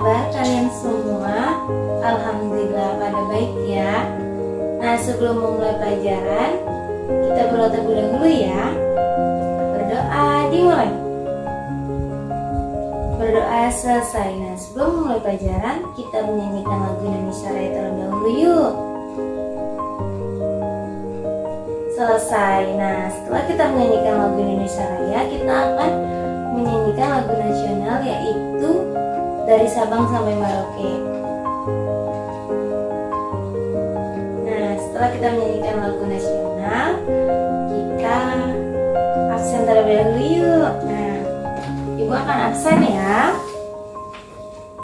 kabar kalian semua? Alhamdulillah pada baik ya. Nah, sebelum memulai pelajaran, kita berdoa terlebih dahulu ya. Berdoa dimulai. Berdoa selesai. Nah, sebelum memulai pelajaran, kita menyanyikan lagu Indonesia Raya terlebih dahulu yuk. Selesai. Nah, setelah kita menyanyikan lagu Indonesia Raya, kita akan menyanyikan lagu nasional, yaitu Dari Sabang sampai Merauke. Nah, setelah kita menyanyikan lagu nasional, kita absen terlebih dahulu yuk. Nah, Ibu akan absen ya.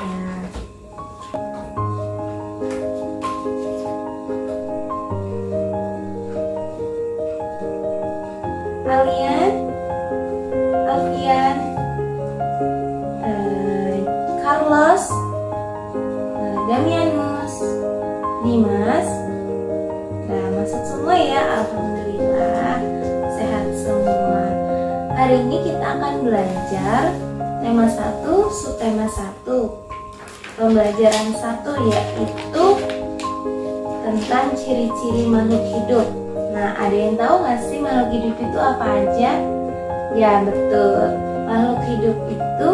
Nah, Alian, Alfian, Carlos, Damianus, Dimas. Nah, masuk semua ya. Alhamdulillah sehat semua. Hari ini kita akan belajar tema 1, subtema 1. Pembelajaran 1 yaitu tentang ciri-ciri makhluk hidup. Nah, ada yang tahu nggak sih makhluk hidup itu apa aja? Ya, betul. Makhluk hidup itu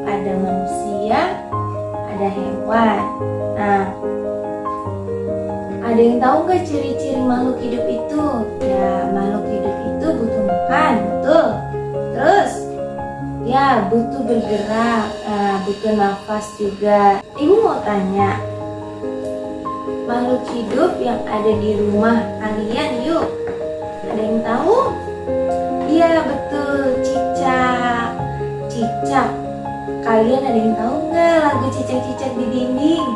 ada manusia, ada hewan. Nah, ada yang tahu nggak ciri-ciri makhluk hidup itu? Ya, makhluk hidup itu butuh makan, betul. Terus, ya butuh bergerak, butuh nafas juga. Ibu mau tanya, makhluk hidup yang ada di rumah kalian yuk, ada yang tahu? Iya betul, cicak. Cicak. Kalian ada yang tahu nggak lagu cicak-cicak di dinding?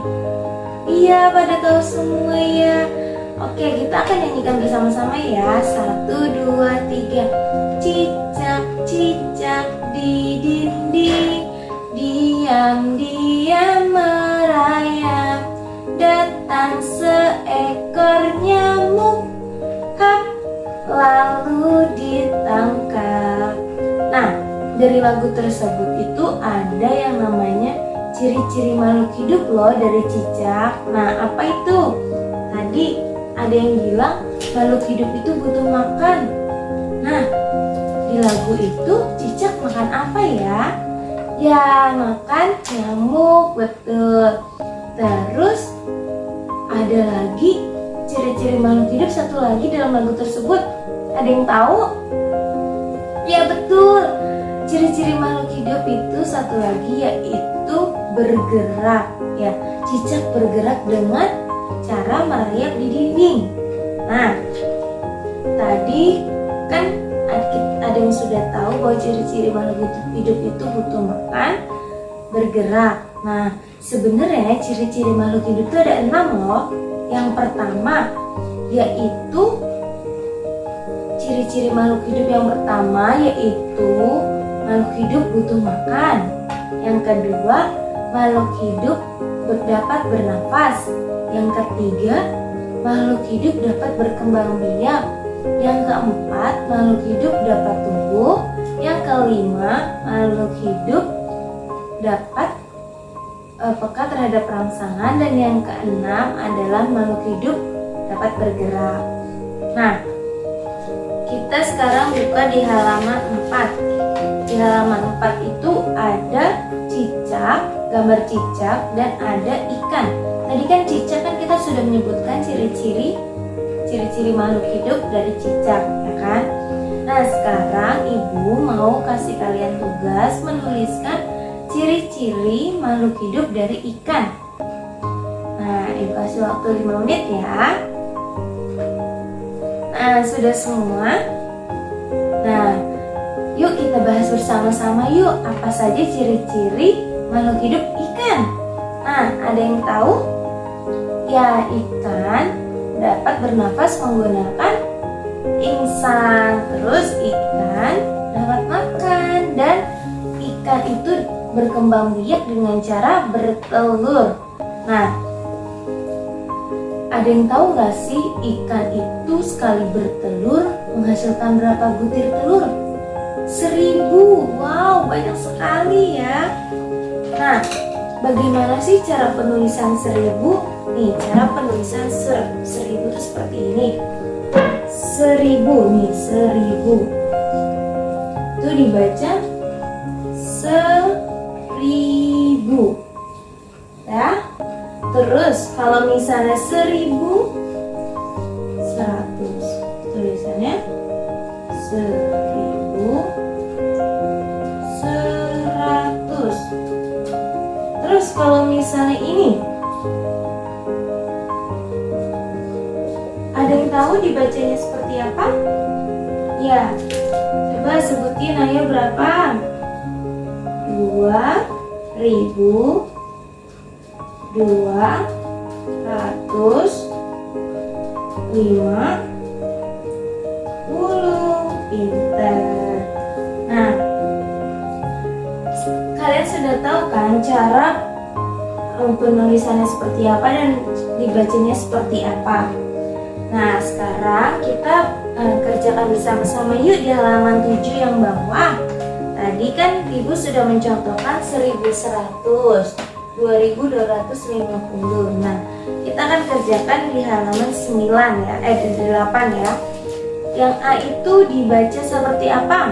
Iya, pada tahu semua ya. Oke, kita akan nyanyikan bersama-sama ya. 1, 2, 3. Cicak-cicak di dinding, diam-diam merayap. Datang seekor nyamuk, hap, lalu ditangkap. Nah, dari lagu tersebut itu ada yang namanya ciri-ciri makhluk hidup loh dari cicak. Nah, apa itu? Tadi ada yang bilang makhluk hidup itu butuh makan. Nah, di lagu itu cicak makan apa ya? Ya, makan nyamuk, betul. Terus ada lagi ciri-ciri makhluk hidup satu lagi dalam lagu tersebut. Ada yang tahu? Ya, betul. Ciri-ciri makhluk hidup itu satu lagi yaitu bergerak. Ya, cicak bergerak dengan cara merayap di dinding. Nah, tadi kan ada yang sudah tahu bahwa ciri-ciri makhluk hidup itu butuh makan, bergerak. Nah, sebenarnya ciri-ciri makhluk hidup itu ada 6 loh. Yang pertama yaitu ciri-ciri makhluk hidup yang pertama yaitu makhluk hidup butuh makan. Yang kedua, makhluk hidup dapat bernafas. Yang ketiga, makhluk hidup dapat berkembang biak. Yang keempat, makhluk hidup dapat tumbuh. Yang kelima, makhluk hidup dapat peka terhadap rangsangan. Dan yang keenam adalah makhluk hidup dapat bergerak. Nah, kita sekarang buka di halaman 4. Di halaman 4 itu ada cicak, gambar cicak, dan ada ikan. Tadi kan cicak kan kita sudah menyebutkan ciri-ciri makhluk hidup dari cicak, ya kan? Nah, sekarang ibu mau kasih kalian tugas menuliskan ciri-ciri makhluk hidup dari ikan. Nah, ibu kasih waktu 5 menit ya. Nah, sudah semua? Nah, yuk kita bahas bersama-sama yuk, apa saja ciri-ciri makhluk hidup ikan. Nah, ada yang tahu? Ya, ikan dapat bernafas menggunakan insang. Terus ikan dapat makan. Dan ikan itu berkembang biak dengan cara bertelur. Nah, ada yang tahu nggak sih ikan itu sekali bertelur menghasilkan berapa butir telur? 1000. Wow, banyak sekali ya. Nah, bagaimana sih cara penulisan 1000? Nih, cara penulisan 1000 itu seperti ini. 1000 nih, 1000. Itu dibaca 1000. Ya. Terus kalau misalnya 1100, tulisannya 1100. Terus kalau misalnya ini, ada yang tahu dibacanya seperti apa? Ya, coba sebutin, ayo berapa? 2250. Pinter. Nah, kalian sudah tahu kan cara penulisannya seperti apa dan dibacanya seperti apa. Nah, sekarang kita kerjakan bersama-sama yuk di halaman 7 yang bawah. Tadi kan Ibu sudah mencontohkan 1100, 2250. Nah, kita akan kerjakan di halaman 9 ya, 8 ya. Yang A itu dibaca seperti apa?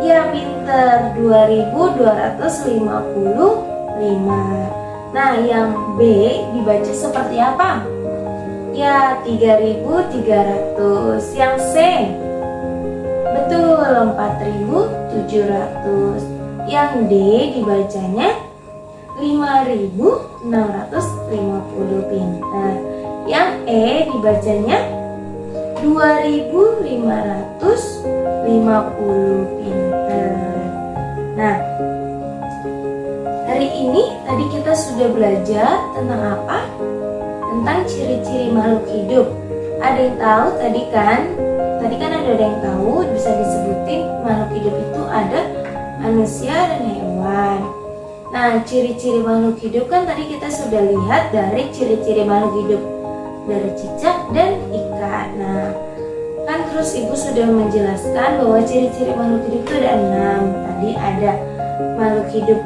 Ya, pinter, 2255. Nah, yang B dibaca seperti apa? Ya, 3300. Yang C, betul, 4700. Yang D dibacanya 5650. Pintar. Yang E dibacanya 2550. Pintar. Nah, hari ini tadi kita sudah belajar tentang apa? Tentang ciri-ciri makhluk hidup. Ada yang tahu tadi kan? Tadi kan ada yang tahu, bisa disebutin makhluk hidup itu ada manusia dan hewan. Nah, ciri-ciri makhluk hidup kan tadi kita sudah lihat dari ciri-ciri makhluk hidup dari cicak dan ikan. Nah, kan terus Ibu sudah menjelaskan bahwa ciri-ciri makhluk hidup itu ada 6. Tadi ada makhluk hidup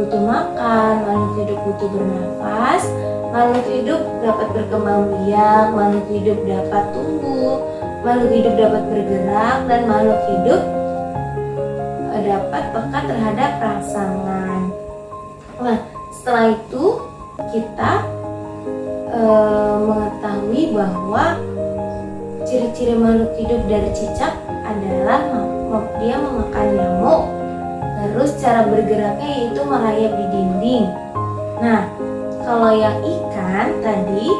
butuh makan, makhluk hidup butuh bernafas, makhluk hidup dapat berkembang biak, makhluk hidup dapat tumbuh, makhluk hidup dapat bergerak, dan makhluk hidup dapat peka terhadap rangsangan. Nah, setelah itu kita mengetahui bahwa ciri-ciri makhluk hidup dari cicak adalah dia memakan nyamuk. Terus cara bergeraknya yaitu merayap di dinding. Nah, kalau yang ikan tadi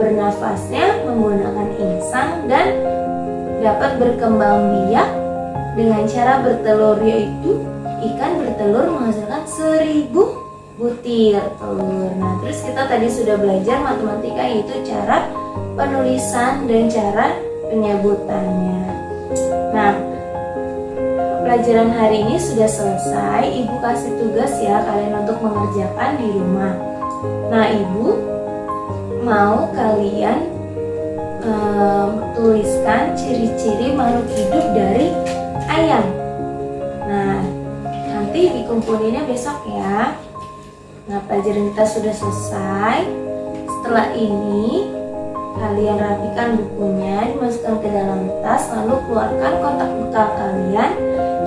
bernafasnya menggunakan insang dan dapat berkembang biak dengan cara bertelur, yaitu ikan bertelur menghasilkan 1000 butir telur. Nah, terus kita tadi sudah belajar matematika, yaitu cara penulisan dan cara penyebutannya. Nah, pelajaran hari ini sudah selesai. Ibu kasih tugas ya kalian untuk mengerjakan di rumah. Nah, Ibu mau kalian tuliskan ciri-ciri makhluk hidup dari ayam. Nah, nanti dikumpulinnya besok ya. Nah, pelajaran kita sudah selesai. Setelah ini kalian rapikan bukunya, dimasukkan ke dalam tas, lalu keluarkan kotak bekal kalian.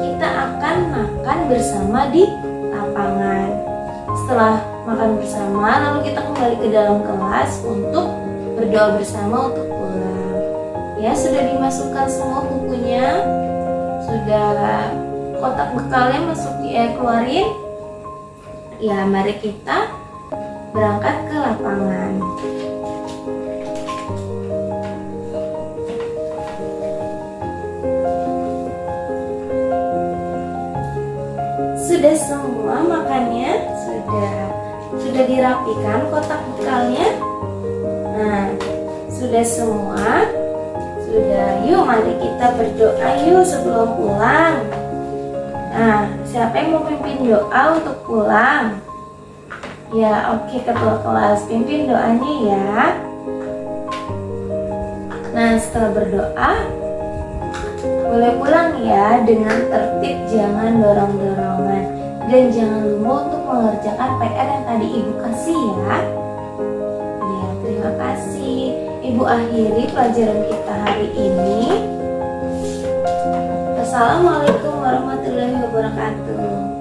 Kita akan makan bersama di lapangan. Setelah makan bersama, lalu kita kembali ke dalam kelas untuk berdoa bersama untuk pulang. Ya, sudah dimasukkan semua bukunya, sudah kotak bekalnya keluarin. Ya, mari kita berangkat ke lapangan. Sudah semua makannya? Sudah dirapikan kotak bekalnya? Nah, sudah semua? Sudah. Yuk, mari kita berdoa yuk sebelum pulang. Nah, siapa yang mau pimpin doa untuk pulang? Ya, oke, ketua kelas, pimpin doanya ya. Nah, setelah berdoa, boleh pulang ya dengan tertib, jangan dorong-dorongan. Dan jangan lupa untuk mengerjakan PR yang tadi Ibu kasih ya. Ya, terima kasih. Ibu akhiri pelajaran kita hari ini. Wassalamualaikum warahmatullahi wabarakatuh.